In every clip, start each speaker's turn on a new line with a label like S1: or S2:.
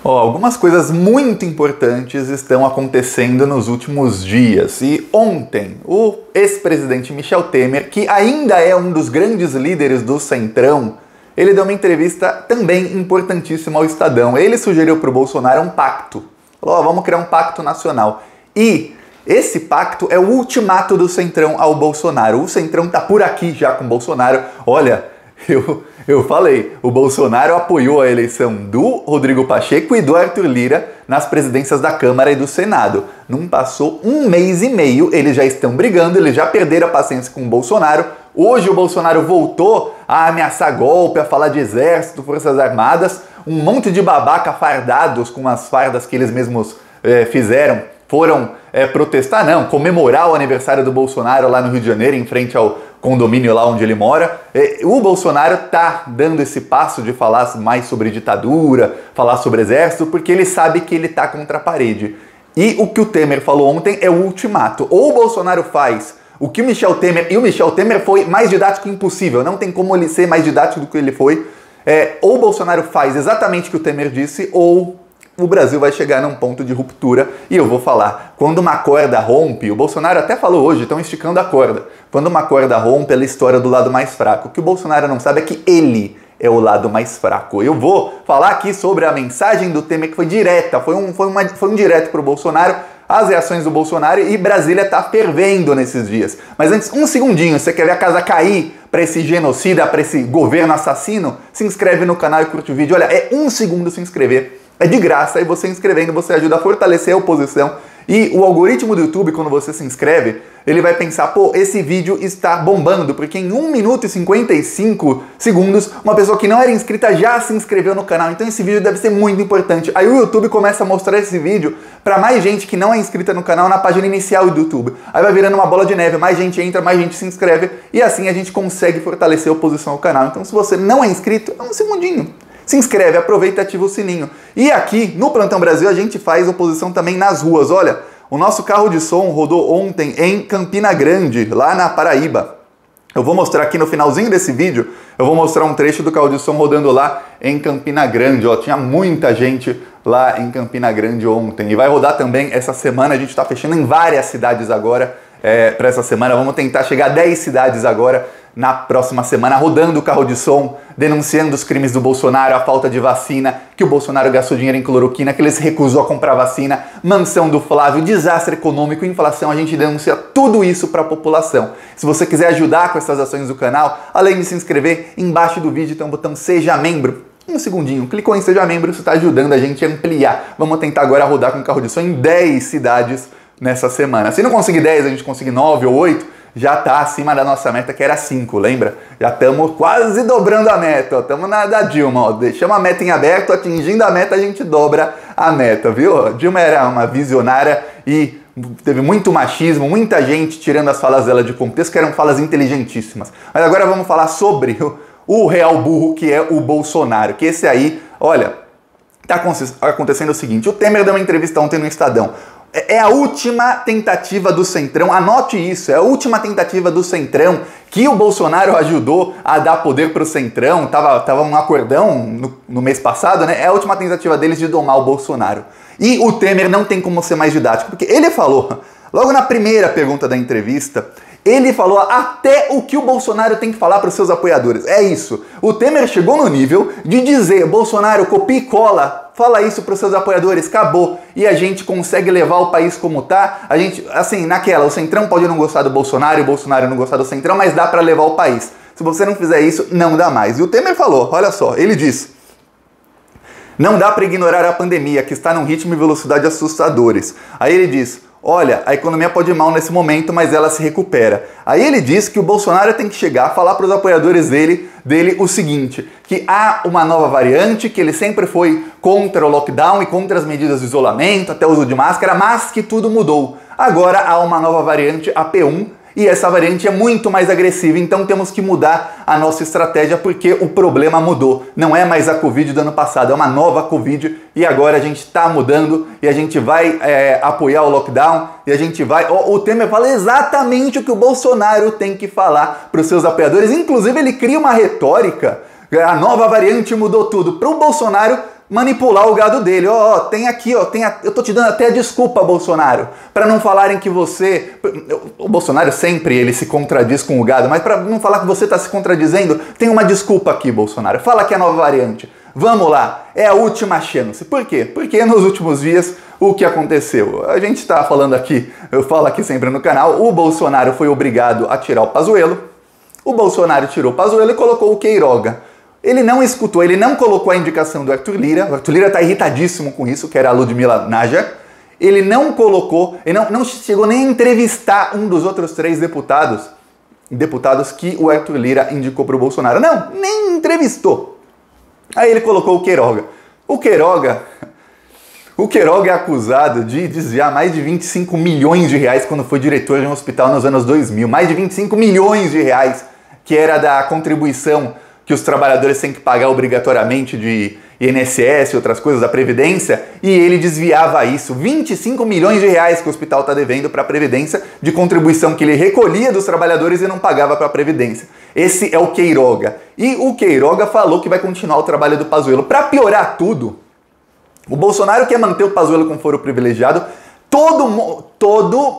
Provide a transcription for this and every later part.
S1: Algumas coisas muito importantes estão acontecendo nos últimos dias. E ontem, o ex-presidente Michel Temer, que ainda é um dos grandes líderes do Centrão, ele deu uma entrevista também importantíssima ao Estadão. Ele sugeriu para o Bolsonaro um pacto. Falou, vamos criar um pacto nacional. E esse pacto é o ultimato do Centrão ao Bolsonaro. O Centrão tá por aqui já com o Bolsonaro. Olha, eu falei, o Bolsonaro apoiou a eleição do Rodrigo Pacheco e do Arthur Lira nas presidências da Câmara e do Senado. Não passou um mês e meio, eles já estão brigando, eles já perderam a paciência com o Bolsonaro. Hoje o Bolsonaro voltou a ameaçar golpe, a falar de exército, forças armadas. Um monte de babaca fardados com as fardas que eles mesmos fizeram. Foram protestar, não, comemorar o aniversário do Bolsonaro lá no Rio de Janeiro, em frente ao condomínio lá onde ele mora. O Bolsonaro tá dando esse passo de falar mais sobre ditadura, falar sobre exército, porque ele sabe que ele tá contra a parede. E o que o Temer falou ontem é o ultimato. Ou o Bolsonaro faz o que o Michel Temer... E o Michel Temer foi mais didático impossível, não tem como ele ser mais didático do que ele foi. Ou o Bolsonaro faz exatamente o que o Temer disse, ou o Brasil vai chegar num ponto de ruptura. E eu vou falar, quando uma corda rompe, o Bolsonaro até falou hoje, estão esticando a corda. Quando uma corda rompe, ela estoura do lado mais fraco. O que o Bolsonaro não sabe é que ele é o lado mais fraco. Eu vou falar aqui sobre a mensagem do Temer, que foi direta, foi um direto para o Bolsonaro, as reações do Bolsonaro, e Brasília está fervendo nesses dias. Mas antes, um segundinho, você quer ver a casa cair para esse genocida, para esse governo assassino? Se inscreve no canal e curte o vídeo. Olha, é 1 segundo se inscrever. É de graça, e você inscrevendo, você ajuda a fortalecer a oposição. E o algoritmo do YouTube, quando você se inscreve, ele vai pensar, pô, esse vídeo está bombando, porque em 1 minuto e 55 segundos, uma pessoa que não era inscrita já se inscreveu no canal. Então esse vídeo deve ser muito importante. Aí o YouTube começa a mostrar esse vídeo para mais gente que não é inscrita no canal na página inicial do YouTube. Aí vai virando uma bola de neve, mais gente entra, mais gente se inscreve, e assim a gente consegue fortalecer a oposição ao canal. Então se você não é inscrito, é 1 segundinho. Se inscreve, aproveita e ativa o sininho. E aqui, no Plantão Brasil, a gente faz oposição também nas ruas. Olha, o nosso carro de som rodou ontem em Campina Grande, lá na Paraíba. Eu vou mostrar aqui no finalzinho desse vídeo, eu vou mostrar um trecho do carro de som rodando lá em Campina Grande. Ó, tinha muita gente lá em Campina Grande ontem. E vai rodar também essa semana, a gente está fechando em várias cidades agora para essa semana. Vamos tentar chegar a 10 cidades agora na próxima semana, rodando o carro de som, denunciando os crimes do Bolsonaro, a falta de vacina, que o Bolsonaro gastou dinheiro em cloroquina, que ele se recusou a comprar vacina, mansão do Flávio, desastre econômico, inflação. A gente denuncia tudo isso para a população. Se você quiser ajudar com essas ações do canal, além de se inscrever, embaixo do vídeo tem um botão Seja Membro. 1 segundinho, clicou em Seja Membro, você está ajudando a gente a ampliar. Vamos tentar agora rodar com o carro de som em 10 cidades nessa semana. Se não conseguir 10, a gente conseguir 9 ou 8, já está acima da nossa meta, que era 5, lembra? Já estamos quase dobrando a meta, estamos na da Dilma, ó. Deixamos a meta em aberto, atingindo a meta a gente dobra a meta, viu? A Dilma era uma visionária e teve muito machismo, muita gente tirando as falas dela de contexto, que eram falas inteligentíssimas. Mas agora vamos falar sobre o real burro, que é o Bolsonaro, que esse aí, olha, está acontecendo o seguinte, o Temer deu uma entrevista ontem no Estadão. É a última tentativa do Centrão, anote isso, é a última tentativa do Centrão, que o Bolsonaro ajudou a dar poder para o Centrão, tava um acordão no mês passado, né? É a última tentativa deles de domar o Bolsonaro. E o Temer não tem como ser mais didático, porque ele falou, logo na primeira pergunta da entrevista, ele falou até o que o Bolsonaro tem que falar para os seus apoiadores. É isso. O Temer chegou no nível de dizer, Bolsonaro, copia e cola, fala isso para os seus apoiadores, acabou. E a gente consegue levar o país como tá. A gente, assim, naquela, o Centrão pode não gostar do Bolsonaro e o Bolsonaro não gostar do Centrão, mas dá para levar o país. Se você não fizer isso, não dá mais. E o Temer falou, olha só, ele disse, não dá para ignorar a pandemia, que está num ritmo e velocidade assustadores. Aí ele diz, olha, a economia pode ir mal nesse momento, mas ela se recupera. Aí ele diz que o Bolsonaro tem que chegar a falar para os apoiadores dele o seguinte, que há uma nova variante, que ele sempre foi contra o lockdown e contra as medidas de isolamento, até o uso de máscara, mas que tudo mudou. Agora há uma nova variante, a P1, e essa variante é muito mais agressiva, então temos que mudar a nossa estratégia porque o problema mudou. Não é mais a Covid do ano passado, é uma nova Covid e agora a gente está mudando e a gente vai apoiar o lockdown e a gente vai... O Temer fala exatamente o que o Bolsonaro tem que falar para os seus apoiadores, inclusive ele cria uma retórica, a nova variante mudou tudo, para o Bolsonaro manipular o gado dele. Tem aqui, eu tô te dando até a desculpa, Bolsonaro, para não falarem que você... O Bolsonaro sempre ele se contradiz com o gado, mas para não falar que você tá se contradizendo, tem uma desculpa aqui, Bolsonaro. Fala que é a nova variante. Vamos lá, é a última chance. Por quê? Porque nos últimos dias, o que aconteceu? A gente está falando aqui, eu falo aqui sempre no canal, o Bolsonaro foi obrigado a tirar o Pazuello. O Bolsonaro tirou o Pazuello e colocou o Queiroga. Ele não escutou, ele não colocou a indicação do Arthur Lira. O Arthur Lira está irritadíssimo com isso, que era a Ludmila Najar. Ele não colocou, ele não chegou nem a entrevistar um dos outros 3 deputados que o Arthur Lira indicou para o Bolsonaro. Não, nem entrevistou. Aí ele colocou o Queiroga. O Queiroga é acusado de desviar mais de 25 milhões de reais quando foi diretor de um hospital nos anos 2000. Mais de 25 milhões de reais, que era da contribuição que os trabalhadores têm que pagar obrigatoriamente de INSS e outras coisas da Previdência, e ele desviava isso. 25 milhões de reais que o hospital está devendo para a Previdência, de contribuição que ele recolhia dos trabalhadores e não pagava para a Previdência. Esse é o Queiroga. E o Queiroga falou que vai continuar o trabalho do Pazuello. Para piorar tudo, o Bolsonaro quer manter o Pazuello com foro privilegiado. Todo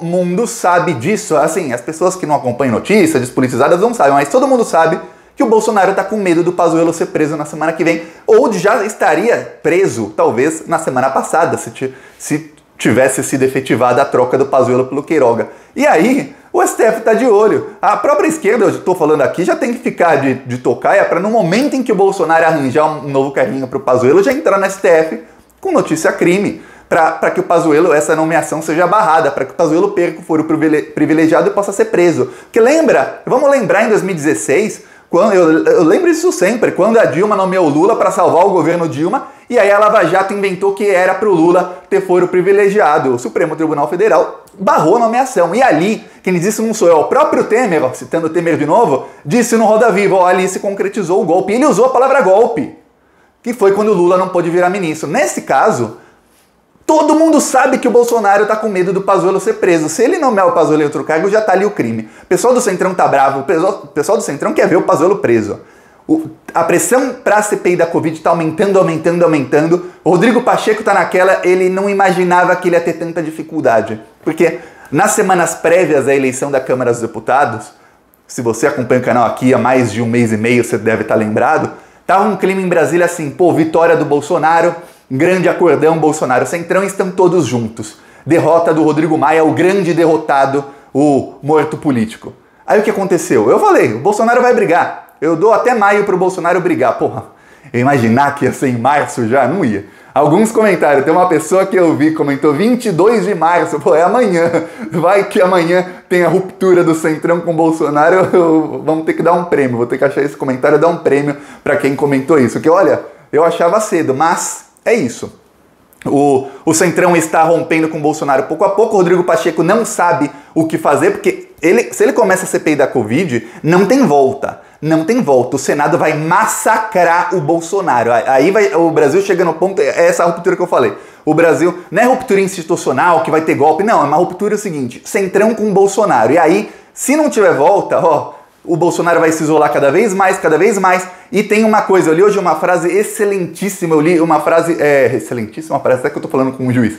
S1: mundo sabe disso. Assim, as pessoas que não acompanham notícias, despolitizadas, não sabem, mas todo mundo sabe que o Bolsonaro está com medo do Pazuello ser preso na semana que vem, ou já estaria preso, talvez, na semana passada, se tivesse sido efetivada a troca do Pazuello pelo Queiroga. E aí, o STF está de olho. A própria esquerda, eu estou falando aqui, já tem que ficar de tocaia para no momento em que o Bolsonaro arranjar um novo carrinho para o Pazuello, já entrar no STF com notícia crime, para que o Pazuello, essa nomeação seja barrada, para que o Pazuello perca o foro privilegiado e possa ser preso. Porque vamos lembrar em 2016... Eu lembro disso sempre, quando a Dilma nomeou o Lula para salvar o governo Dilma, e aí a Lava Jato inventou que era para o Lula ter foro privilegiado. O Supremo Tribunal Federal barrou a nomeação. E ali, quem diz isso não sou eu, o próprio Temer, citando o Temer de novo, disse no Roda Viva, ali se concretizou o golpe. E ele usou a palavra golpe, que foi quando o Lula não pôde virar ministro. Nesse caso, todo mundo sabe que o Bolsonaro está com medo do Pazuello ser preso. Se ele nomear o Pazuello em outro cargo, já está ali o crime. O pessoal do Centrão tá bravo, o pessoal do Centrão quer ver o Pazuello preso. A pressão para a CPI da Covid está aumentando. O Rodrigo Pacheco está naquela, ele não imaginava que ele ia ter tanta dificuldade. Porque nas semanas prévias à eleição da Câmara dos Deputados, se você acompanha o canal aqui há mais de um mês e meio, você deve estar lembrado, estava um clima em Brasília assim, vitória do Bolsonaro, grande acordão, Bolsonaro, Centrão, estão todos juntos. Derrota do Rodrigo Maia, o grande derrotado, o morto político. Aí o que aconteceu? Eu falei, o Bolsonaro vai brigar. Eu dou até maio pro Bolsonaro brigar. Porra, eu imaginar que ia ser em março já, não ia. Alguns comentários, tem uma pessoa que eu vi, comentou 22 de março, pô, é amanhã. Vai que amanhã tem a ruptura do Centrão com o Bolsonaro, vamos ter que dar um prêmio, vou ter que achar esse comentário e dar um prêmio para quem comentou isso. Que olha, eu achava cedo, mas é isso. O Centrão está rompendo com o Bolsonaro pouco a pouco. O Rodrigo Pacheco não sabe o que fazer, porque se ele começa a CPI da Covid, não tem volta. Não tem volta. O Senado vai massacrar o Bolsonaro. Aí o Brasil chega no ponto, é essa ruptura que eu falei. O Brasil não é ruptura institucional, que vai ter golpe, não. É uma ruptura seguinte, Centrão com o Bolsonaro. E aí, se não tiver volta, o Bolsonaro vai se isolar cada vez mais, e tem uma coisa, eu li hoje uma frase excelentíssima, excelentíssima, parece até que eu tô falando com um juiz,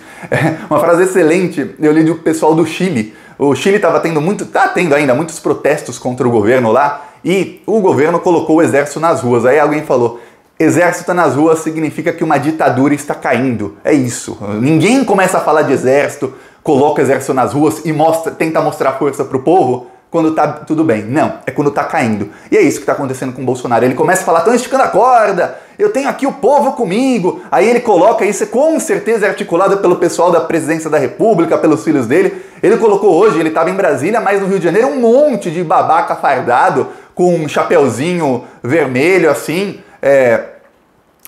S1: uma frase excelente, eu li do pessoal do Chile. O Chile tá tendo ainda muitos protestos contra o governo lá, e o governo colocou o exército nas ruas. Aí alguém falou, exército nas ruas significa que uma ditadura está caindo. É isso, ninguém começa a falar de exército, coloca o exército nas ruas e tenta mostrar força pro povo, quando tá tudo bem. Não, é quando tá caindo. E é isso que tá acontecendo com o Bolsonaro. Ele começa a falar, estão esticando a corda, eu tenho aqui o povo comigo. Aí ele coloca isso, com certeza é articulado pelo pessoal da Presidência da República, pelos filhos dele. Ele colocou hoje, ele estava em Brasília, mas no Rio de Janeiro, um monte de babaca fardado, com um chapeuzinho vermelho assim,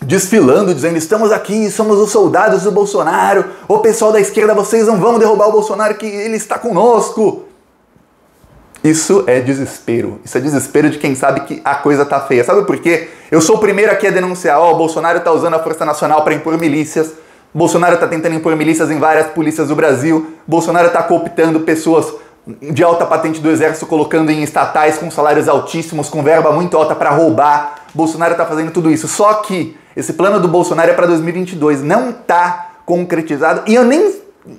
S1: desfilando, dizendo, estamos aqui, somos os soldados do Bolsonaro. O pessoal da esquerda, vocês não vão derrubar o Bolsonaro, que ele está conosco. Isso é desespero. Isso é desespero de quem sabe que a coisa tá feia. Sabe por quê? Eu sou o primeiro aqui a denunciar. O Bolsonaro tá usando a Força Nacional para impor milícias. Bolsonaro tá tentando impor milícias em várias polícias do Brasil. Bolsonaro tá cooptando pessoas de alta patente do exército colocando em estatais com salários altíssimos, com verba muito alta para roubar. Bolsonaro tá fazendo tudo isso. Só que esse plano do Bolsonaro é para 2022, não tá concretizado. E eu nem...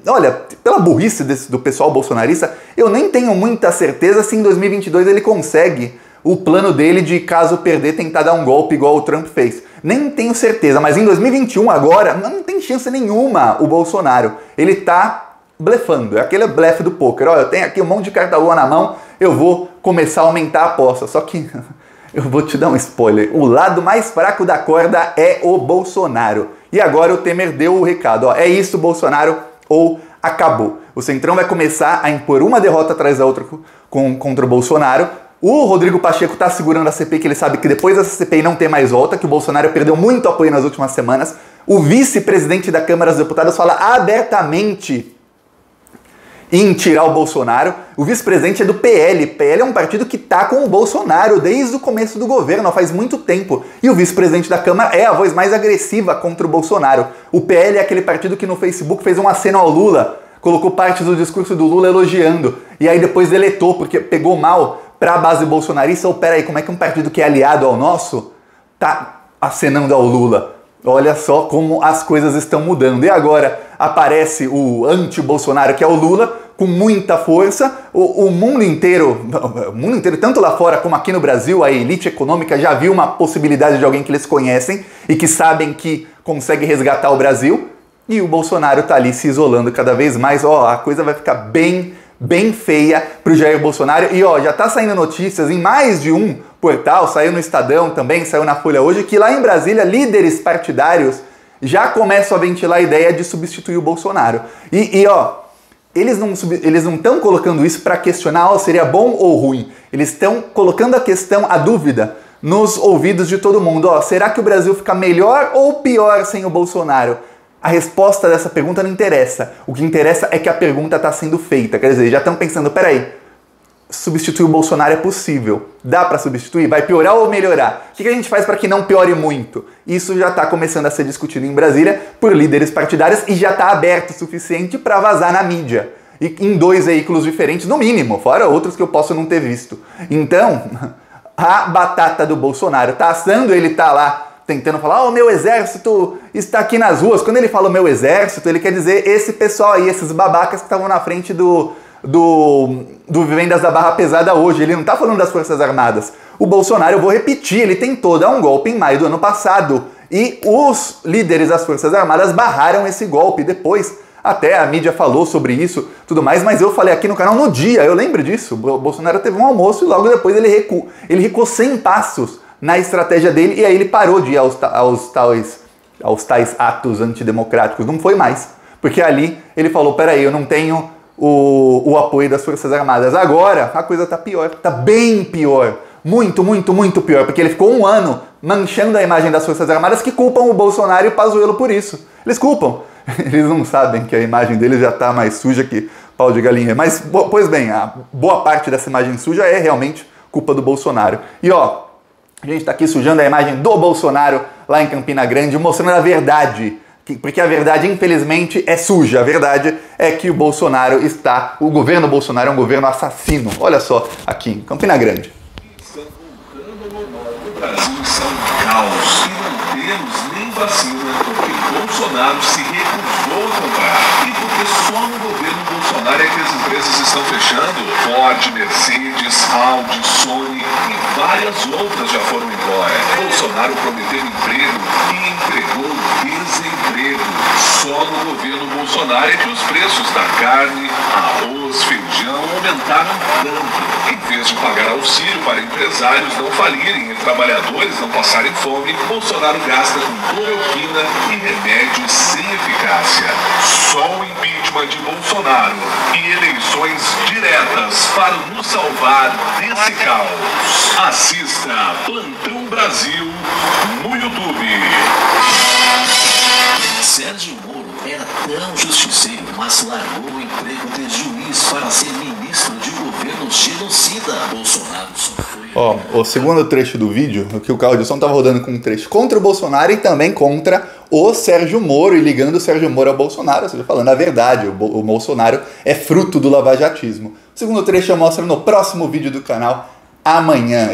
S1: Olha, pela burrice do pessoal bolsonarista, eu nem tenho muita certeza se em 2022 ele consegue o plano dele de, caso perder, tentar dar um golpe igual o Trump fez. Nem tenho certeza, mas em 2021 agora, não tem chance nenhuma o Bolsonaro. Ele tá blefando, é aquele blefe do poker. Olha, eu tenho aqui um monte de carta boa na mão, eu vou começar a aumentar a aposta. Só que eu vou te dar um spoiler. O lado mais fraco da corda é o Bolsonaro. E agora o Temer deu o recado. Ó, é isso, Bolsonaro, ou acabou. O Centrão vai começar a impor uma derrota atrás da outra contra o Bolsonaro. O Rodrigo Pacheco está segurando a CPI, que ele sabe que depois dessa CPI não tem mais volta, que o Bolsonaro perdeu muito apoio nas últimas semanas. O vice-presidente da Câmara dos Deputados fala abertamente em tirar o Bolsonaro. O vice-presidente é do PL. PL é um partido que tá com o Bolsonaro desde o começo do governo, faz muito tempo. E o vice-presidente da Câmara é a voz mais agressiva contra o Bolsonaro. O PL é aquele partido que no Facebook fez um aceno ao Lula, colocou partes do discurso do Lula elogiando, e aí depois deletou porque pegou mal para a base bolsonarista. Ou peraí, como é que um partido que é aliado ao nosso tá acenando ao Lula? Olha só como as coisas estão mudando. E agora aparece o anti-Bolsonaro, que é o Lula, com muita força. O mundo inteiro, tanto lá fora como aqui no Brasil, a elite econômica já viu uma possibilidade de alguém que eles conhecem e que sabem que consegue resgatar o Brasil. E o Bolsonaro tá ali se isolando cada vez mais. Ó, a coisa vai ficar bem feia pro Jair Bolsonaro. E ó, já tá saindo notícias em mais de um portal, saiu no Estadão também, saiu na Folha hoje, que lá em Brasília, líderes partidários já começam a ventilar a ideia de substituir o Bolsonaro. E ó, eles não estão colocando isso para questionar, seria bom ou ruim. Eles estão colocando a questão, a dúvida, nos ouvidos de todo mundo. Ó, será que o Brasil fica melhor ou pior sem o Bolsonaro? A resposta dessa pergunta não interessa. O que interessa é que a pergunta está sendo feita. Quer dizer, já estão pensando, peraí, substituir o Bolsonaro é possível. Dá para substituir? Vai piorar ou melhorar? O que a gente faz para que não piore muito? Isso já está começando a ser discutido em Brasília por líderes partidários e já está aberto o suficiente para vazar na mídia. E em 2 veículos diferentes, no mínimo, fora outros que eu posso não ter visto. Então, a batata do Bolsonaro tá assando, ele tá lá tentando falar, o meu exército está aqui nas ruas. Quando ele fala o meu exército, ele quer dizer esse pessoal aí, esses babacas que estavam na frente do Vivendas da Barra Pesada hoje. Ele não tá falando das Forças Armadas. O Bolsonaro, eu vou repetir, ele tentou dar um golpe em maio do ano passado. E os líderes das Forças Armadas barraram esse golpe. Depois, até a mídia falou sobre isso, tudo mais, mas eu falei aqui no canal no dia, eu lembro disso. O Bolsonaro teve um almoço e logo depois ele recuou 100 passos na estratégia dele, e aí ele parou de ir aos tais atos antidemocráticos. Não foi mais. Porque ali ele falou, peraí, eu não tenho o apoio das Forças Armadas. Agora a coisa tá pior, tá bem pior. Muito, muito, muito pior. Porque ele ficou 1 ano manchando a imagem das Forças Armadas, que culpam o Bolsonaro e o Pazuello por isso. Eles culpam. Eles não sabem que a imagem deles já tá mais suja que pau de galinha. Mas, pois bem, a boa parte dessa imagem suja é realmente culpa do Bolsonaro. E ó, a gente está aqui sujando a imagem do Bolsonaro lá em Campina Grande, mostrando a verdade. Porque a verdade, infelizmente, é suja. A verdade é que o governo Bolsonaro é um governo assassino. Olha só, aqui em Campina Grande.
S2: O Brasil está um caos e não temos nem vacina porque Bolsonaro se recusou a comprar. E porque só no governo Bolsonaro é que as empresas estão fechando. Ford, Mercedes, Audi, Sony e várias outras já foram embora. Bolsonaro prometeu emprego e entregou desemprego. Só no governo Bolsonaro é que os preços da carne, arroz, feijão aumentaram tanto. Em vez de pagar auxílio para empresários não falirem e trabalhadores não passarem fome, Bolsonaro gasta com cloroquina e remédios sem eficácia. Só o impeachment de Bolsonaro e eleições diretas para nos salvar desse caos. Assista Plantão Brasil no YouTube.
S3: Sérgio Moro era Não justiceiro, mas largou o emprego de juiz para ser ministro de governo genocida. Bolsonaro só foi...
S1: Ó, o segundo trecho do vídeo, que o carro de som estava rodando com um trecho contra o Bolsonaro e também contra o Sérgio Moro, e ligando o Sérgio Moro ao Bolsonaro, ou seja, falando a verdade, o Bolsonaro é fruto do lavajatismo. O segundo trecho eu mostro no próximo vídeo do canal, amanhã.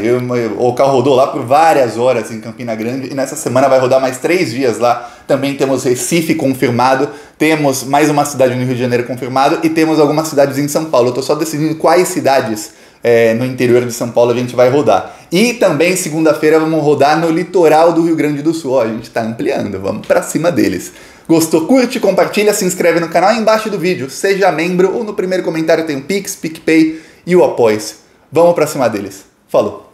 S1: O carro rodou lá por várias horas em Campina Grande e nessa semana vai rodar mais 3 dias lá. Também temos Recife confirmado, temos mais uma cidade no Rio de Janeiro confirmado e temos algumas cidades em São Paulo. Eu tô só decidindo quais cidades no interior de São Paulo a gente vai rodar. E também segunda-feira vamos rodar no litoral do Rio Grande do Sul. Ó, a gente tá ampliando, vamos pra cima deles. Gostou? Curte, compartilha, se inscreve no canal aí embaixo do vídeo. Seja membro ou no primeiro comentário tem o Pix, PicPay e o Apoia-se. Vamos pra cima deles. Falou!